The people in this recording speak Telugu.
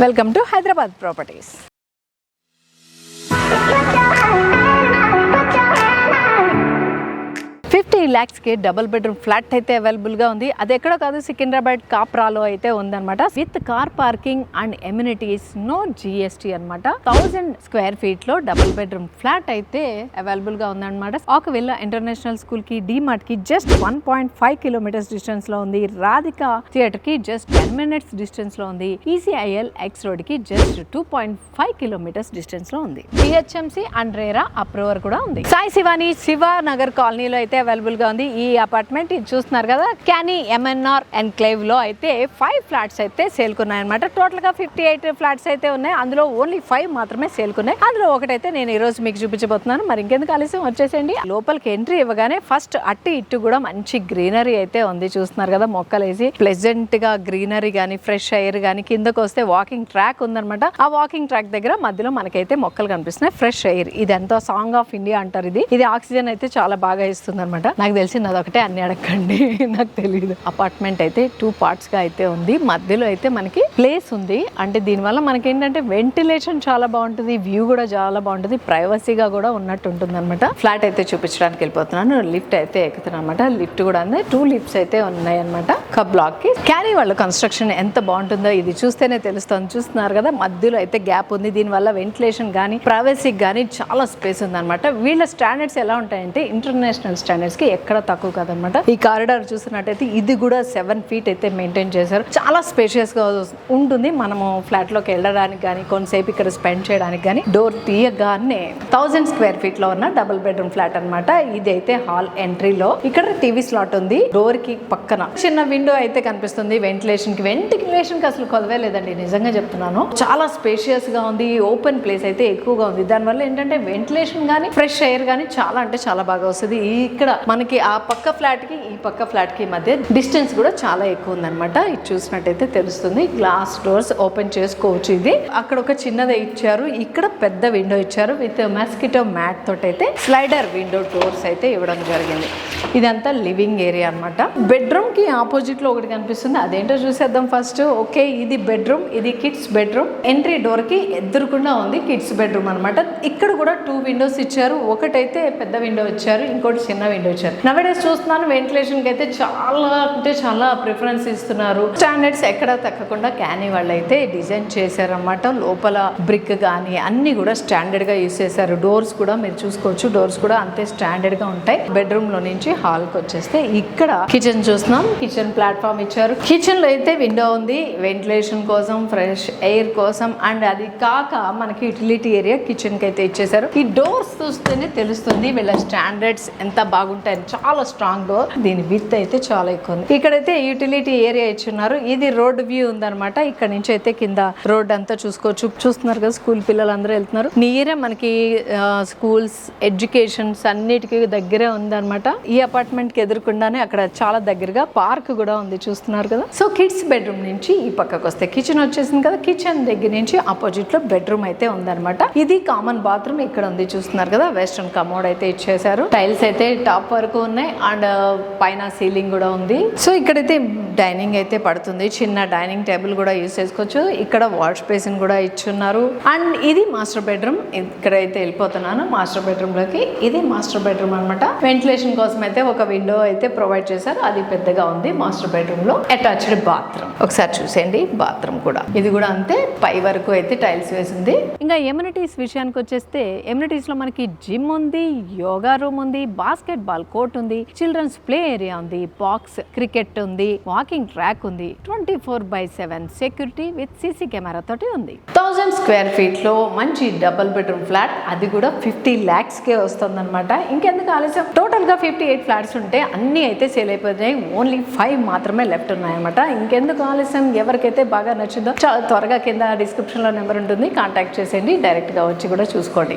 Welcome to Hyderabad properties. $50,00,000కి డబుల్ బెడ్రూమ్ ఫ్లాట్ అయితే అవైలబుల్గా ఉంది. అది ఎక్కడో కాదు, సికింద్రాబాద్ కాప్రాలో అయితే ఉందన్నమాట. With car parking and amenities, no GST అనమాట. 1000 స్క్వేర్ ఫీట్ లో డబుల్ బెడ్రూమ్ ఫ్లాట్ అయితే అవైలబుల్ గా ఉందన్నమాట. ఒకవేళ ఇంటర్నేషనల్ స్కూల్ కి, డిమార్ట్ కి జస్ట్ 1.5 కిలోమీటర్స్ డిస్టెన్స్ లో ఉంది. రాధిక థియేటర్ కి జస్ట్ 10 మినిట్స్ డిస్టెన్స్ లో ఉంది. ఈసీఐఎల్ ఎక్స్ రోడ్ కి జస్ట్ 2.5 కిలోమీటర్స్ డిస్టెన్స్ లో ఉంది. పిహెచ్ఎంసి అండ్ రేరా అప్రూవర్ కూడా ఉంది. సాయి శివాని శివానగర్ కాలనీలో అయితే అవైలబుల్ గా ఉంది. ఈ అపార్ట్మెంట్ ఇది చూస్తున్నారు కదా, క్యానీ ఎంఎన్ఆర్ ఎన్క్లేవ్ లో అయితే 5 ఫ్లాట్స్ అయితే సేల్కున్నాయి అనమాట. టోటల్ గా 58 ఫ్లాట్స్ అయితే ఉన్నాయి. అందులో ఓన్లీ 5 మాత్రమే సేల్కున్నాయి. అందులో ఒకటైతే నేను ఈ రోజు మీకు చూపించబోతున్నాను. మరి ఇంకెందుకు ఆలస్యం, వచ్చేసేయండి. లోపలికి ఎంట్రీ ఇవ్వగానే ఫస్ట్ అటు ఇటు కూడా మంచి గ్రీనరీ అయితే ఉంది. చూస్తున్నారు కదా, మొక్కలు వేసి ప్లెజెంట్ గా గ్రీనరీ గానీ, ఫ్రెష్ ఎయిర్ గానీ. కిందకు వస్తే వాకింగ్ ట్రాక్ ఉందన్నమాట. ఆ వాకింగ్ ట్రాక్ దగ్గర మధ్యలో మనకైతే మొక్కలు కనిపిస్తున్నాయి. ఫ్రెష్ ఎయిర్, ఇదంతా సాంగ్ ఆఫ్ ఇండియా అంటారు. ఇది ఆక్సిజన్ అయితే చాలా బాగా ఇస్తుంది అనమాట. నాకు తెలిసింది అదొకటే, అన్ని అడగండి, నాకు తెలియదు. అపార్ట్మెంట్ అయితే 2 పార్ట్స్ గా అయితే ఉంది. మధ్యలో అయితే మనకి ప్లేస్ ఉంది. అంటే దీనివల్ల మనకి ఏంటంటే వెంటిలేషన్ చాలా బాగుంటుంది, వ్యూ కూడా చాలా బాగుంటుంది, ప్రైవసీగా కూడా ఉన్నట్టు ఉంటుంది అనమాట. ఫ్లాట్ అయితే చూపించడానికి వెళ్ళిపోతున్నాను. లిఫ్ట్ అయితే ఎక్కుతున్నాను అనమాట. లిఫ్ట్ కూడా ఉంది. 2 లిఫ్ట్స్ అయితే ఉన్నాయి అనమాట. ఒక బ్లాక్ కి క్యారీ వాళ్ళ కన్స్ట్రక్షన్ ఎంత బాగుంటుందో ఇది చూస్తేనే తెలుస్తుంది. చూస్తున్నారు కదా, మధ్యలో అయితే గ్యాప్ ఉంది. దీనివల్ల వెంటిలేషన్ గానీ, ప్రైవసీకి గానీ చాలా స్పేస్ ఉంది అనమాట. వీళ్ళ స్టాండర్డ్స్ ఎలా ఉంటాయంటే ఇంటర్నేషనల్ స్టాండర్డ్స్ కి ఎక్కడ తక్కువ కాదనమాట. ఈ కారిడార్ చూసినట్టయితే ఇది కూడా 7 ఫీట్ అయితే మెయింటైన్ చేశారు. చాలా స్పేషియస్ గా ఉంటుంది. మనము ఫ్లాట్ లోకి వెళ్ళడానికి కానీ, కొంతసేపు ఇక్కడ స్పెండ్ చేయడానికి కానీ. డోర్ తీయగానే 1000 స్క్వేర్ ఫీట్ లో ఉన్న డబుల్ బెడ్రూమ్ ఫ్లాట్ అనమాట. ఇది అయితే హాల్ ఎంట్రీలో ఇక్కడ టీవీ స్లాట్ ఉంది. డోర్ కి పక్కన చిన్న విండో అయితే కనిపిస్తుంది. వెంటిలేషన్ కి అసలు కొదవే లేదండి, నిజంగా చెప్తున్నాను. చాలా స్పేషియస్ గా ఉంది. ఓపెన్ ప్లేస్ అయితే ఎక్కువగా ఉంది. దానివల్ల ఏంటంటే వెంటిలేషన్ గానీ, ఫ్రెష్ ఎయిర్ గానీ చాలా అంటే చాలా బాగా వస్తుంది. ఇక్కడ మనకి ఆ పక్క ఫ్లాట్ కి, ఈ పక్క ఫ్లాట్ కి మధ్య డిస్టెన్స్ కూడా చాలా ఎక్కువ ఉందన్నమాట. ఇది చూసినట్టయితే తెలుస్తుంది. గ్లాస్ డోర్స్ ఓపెన్ చేసుకోవచ్చు. ఇది అక్కడ ఒక చిన్నది ఇచ్చారు, ఇక్కడ పెద్ద విండో ఇచ్చారు. విత్ మస్కిటో మ్యాట్ తోటి అయితే స్లైడర్ విండో డోర్స్ అయితే ఇవ్వడం జరిగింది. ఇదంతా లివింగ్ ఏరియా అనమాట. బెడ్రూమ్ కి ఆపోజిట్ లో ఒకటి కనిపిస్తుంది, అదేంటో చూసేద్దాం ఫస్ట్. ఓకే, ఇది బెడ్రూమ్, ఇది కిడ్స్ బెడ్రూమ్. ఎంట్రీ డోర్ కి ఎదురుకుండా ఉంది కిడ్స్ బెడ్రూమ్ అనమాట. ఇక్కడ కూడా 2 విండోస్ ఇచ్చారు. ఒకటైతే పెద్ద విండో ఇచ్చారు, ఇంకోటి చిన్న విండో ఇచ్చారు. నవేడేస్ చూస్తున్నాను, వెంటిలేషన్ కి అయితే చాలా అంటే చాలా ప్రిఫరెన్స్ ఇస్తున్నారు. స్టాండర్డ్స్ ఎక్కడ తగ్గకుండా క్యానీ వాళ్ళు అయితే డిజైన్ చేశారన్నమాట. లోపల బ్రిక్ గానీ అన్ని కూడా స్టాండర్డ్ గా యూస్ చేశారు. డోర్స్ కూడా మీరు చూసుకోవచ్చు, డోర్స్ కూడా అంతే స్టాండర్డ్ గా ఉంటాయి. బెడ్రూమ్ లో నుంచి హాల్ కి వచ్చేస్తే ఇక్కడ కిచెన్ చూస్తున్నాం. కిచెన్ ప్లాట్ఫామ్ ఇచ్చారు. కిచెన్ లో అయితే విండో ఉంది, వెంటిలేషన్ కోసం, ఫ్రెష్ ఎయిర్ కోసం. అండ్ అది కాక మనకి యూటిలిటీ ఏరియా కిచెన్ కి అయితే ఇచ్చేసారు. ఈ డోర్స్ చూస్తేనే తెలుస్తుంది వీళ్ళ స్టాండర్డ్స్ ఎంత బాగుంటాయి. చాలా స్ట్రాంగ్ డోర్. దీని విత్ అయితే చాలా ఎక్కువ ఉంది. ఇక్కడైతే యూటిలిటీ ఏరియా ఇచ్చున్నారు. ఇది రోడ్ వ్యూ ఉందన్నమాట. ఇక్కడ నుంచి అయితే కింద రోడ్ అంతా చూసుకోవచ్చు. చూస్తున్నారు కదా, స్కూల్ పిల్లలు అందరూ వెళ్తున్నారు. నియరే మనకి స్కూల్స్, ఎడ్యుకేషన్స్ అన్నిటికీ దగ్గరే ఉందన్నమాట. ఈ అపార్ట్మెంట్ కి ఎదురుకుండానే అక్కడ చాలా దగ్గరగా పార్క్ కూడా ఉంది. చూస్తున్నారు కదా. సో కిడ్స్ బెడ్రూమ్ నుంచి ఈ పక్కకు వస్తే కిచెన్ వచ్చేసింది కదా. కిచెన్ దగ్గర నుంచి ఆపోజిట్ లో బెడ్రూమ్ అయితే ఉందన్నమాట. ఇది కామన్ బాత్రూమ్ ఇక్కడ ఉంది. చూస్తున్నారు కదా, వెస్ట్రన్ కమోడ్ అయితే ఇచ్చేసారు. టైల్స్ అయితే టాప్ వరకు ఉన్నాయి. అండ్ పైన సీలింగ్ కూడా ఉంది. సో ఇక్కడైతే డైనింగ్ అయితే పడుతుంది. చిన్న డైనింగ్ టేబుల్ కూడా యూస్ చేసుకోవచ్చు. ఇక్కడ వాష్ బేసిన్ కూడా ఇచ్చున్నారు. అండ్ ఇది మాస్టర్ బెడ్రూమ్. ఇక్కడైతే వెళ్ళిపోతున్నాను మాస్టర్ బెడ్రూమ్ లోకి. ఇది మాస్టర్ బెడ్రూమ్ అనమాట. వెంటిలేషన్ కోసం అయితే ఒక విండో అయితే ప్రొవైడ్ చేశారు. అది పెద్దగా ఉంది. మాస్టర్ బెడ్రూమ్ లో అటాచ్డ్ బాత్రూమ్ ఒకసారి చూసేయండి. బాత్రూమ్ కూడా ఇది కూడా అంతే, పై వరకు అయితే టైల్స్ వేసింది. ఇంకా ఎమ్యూనిటీస్ విషయానికి వచ్చేస్తే ఎమ్యూనిటీస్ లో మనకి జిమ్ ఉంది, యోగా రూమ్ ఉంది, బాస్కెట్ బాల్ కోర్ట్ ఉంది, చిల్డ్రన్స్ ప్లే ఏరియా ఉంది, బాక్స్ క్రికెట్ ఉంది, వాకింగ్ ట్రాక్ ఉంది, 24/7 సెక్యూరిటీ విత్ సీసీ కెమెరా తోటి ఉంది. 1000 స్క్వేర్ ఫీట్ లో మంచి డబుల్ బెడ్రూమ్ ఫ్లాట్. అది కూడా 50 lakhs కే వస్తుంది అనమాట. ఇంకెందుకు ఆలస్యం, టోటల్ గా 58 ఫ్లాట్స్ ఉంటే అన్ని అయితే సేల్ అయిపోతున్నాయి. ఓన్లీ 5 మాత్రమే లెఫ్ట్ ఉన్నాయన్నమాట. ఇంకెందుకు ఆలస్యం, ఎవరికైతే బాగా నచ్చిందో చాలా త్వరగా కింద డిస్క్రిప్షన్ లో నెంబర్ ఉంటుంది, కాంటాక్ట్ చేసేయండి. డైరెక్ట్ గా వచ్చి కూడా చూసుకోండి.